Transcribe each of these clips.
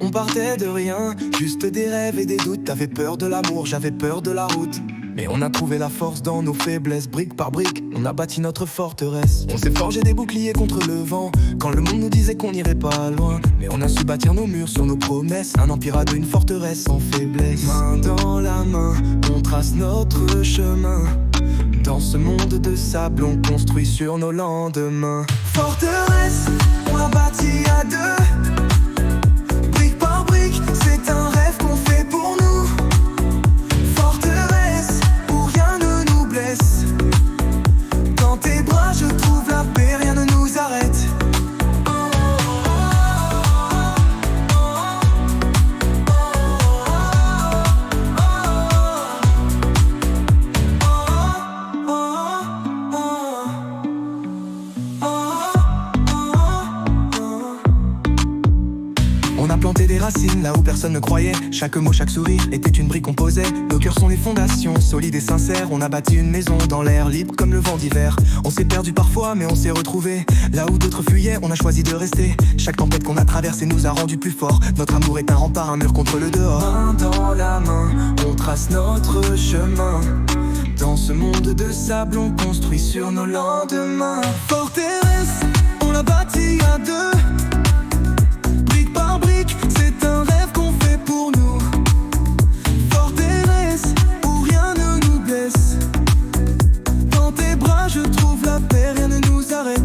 On partait de rien, juste des rêves et des doutes. T'avais peur de l'amour, j'avais peur de la route. Mais on a trouvé la force dans nos faiblesses. Brique par brique, on a bâti notre forteresse. On s'est forgé des boucliers contre le vent, quand le monde nous disait qu'on n'irait pas loin. Mais on a su bâtir nos murs sur nos promesses. Un empire à deux, une forteresse sans faiblesse. Main dans la main, on trace notre chemin. Dans ce monde de sable, on construit sur nos lendemains. Forteresse, on l'a bâti à deux. Brique par brique, c'est un rêve qu'on fait pour nous. Forteresse, où rien ne nous blesse. Dans tes bras, je trouve la paix, rien ne nous arrête. On a planté des racines là où personne ne croyait. Chaque mot, chaque sourire était une brique qu'on posait. Nos cœurs sont les fondations, solides et sincères. On a bâti une maison dans l'air, libre comme le vent d'hiver. On s'est perdu parfois mais on s'est retrouvé. Là où d'autres fuyaient, on a choisi de rester. Chaque tempête qu'on a traversée nous a rendus plus forts. Notre amour est un rempart, un mur contre le dehors. Main dans la main, on trace notre chemin. Dans ce monde de sable, on construit sur nos lendemains. Forteresse, on l'a bâti à deux. C'est un rêve qu'on fait pour nous. Forteresse, où rien ne nous blesse. Dans tes bras, je trouve la paix, rien ne nous arrête.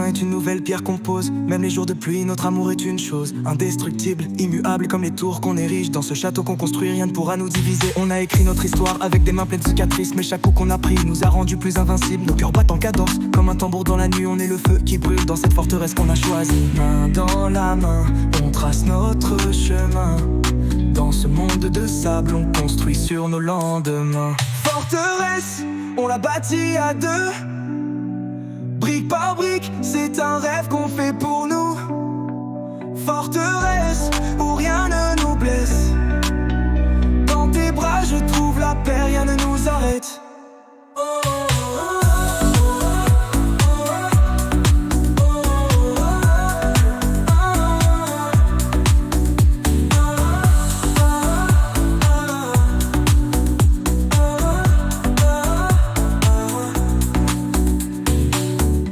Est une nouvelle pierre qu'on pose. Même les jours de pluie, notre amour est une chose indestructible, immuable comme les tours qu'on érige. Dans ce château qu'on construit, rien ne pourra nous diviser. On a écrit notre histoire avec des mains pleines de cicatrices. Mais chaque coup qu'on a pris nous a rendus plus invincibles. Nos cœurs battent en cadence, comme un tambour dans la nuit. On est le feu qui brûle dans cette forteresse qu'on a choisie. Main dans la main, on trace notre chemin. Dans ce monde de sable, on construit sur nos lendemains. Forteresse, on l'a bâti à deux. Brique par brique, c'est un rêve qu'on fait pour nous. Forteresse, où rien ne nous blesse. Dans tes bras, je trouve la paix, rien ne nous arrête.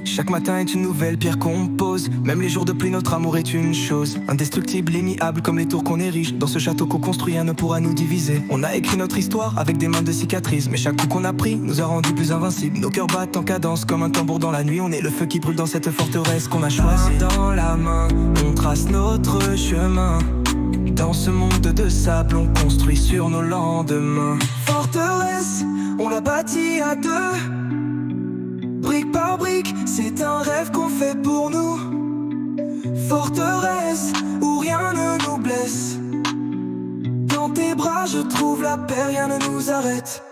Chaque matin est une nouvelle pierre qu'on pose. Même les jours de pluie, notre amour est une chose indestructible, immuable comme les tours qu'on érige. Dans ce château qu'on construit, rien ne pourra nous diviser. On a écrit notre histoire avec des mains de cicatrices. Mais chaque coup qu'on a pris nous a rendus plus invincibles. Nos cœurs battent en cadence comme un tambour dans la nuit. On est le feu qui brûle dans cette forteresse qu'on a choisie. Dans la main, on trace notre chemin. Dans ce monde de sable, on construit sur nos lendemains. Forteresse, on l'a bâti à deux. Brique par brique, c'est un rêve qu'on fait pour nous. Forteresse, où rien ne nous blesse. Dans tes bras, je trouve la paix, rien ne nous arrête.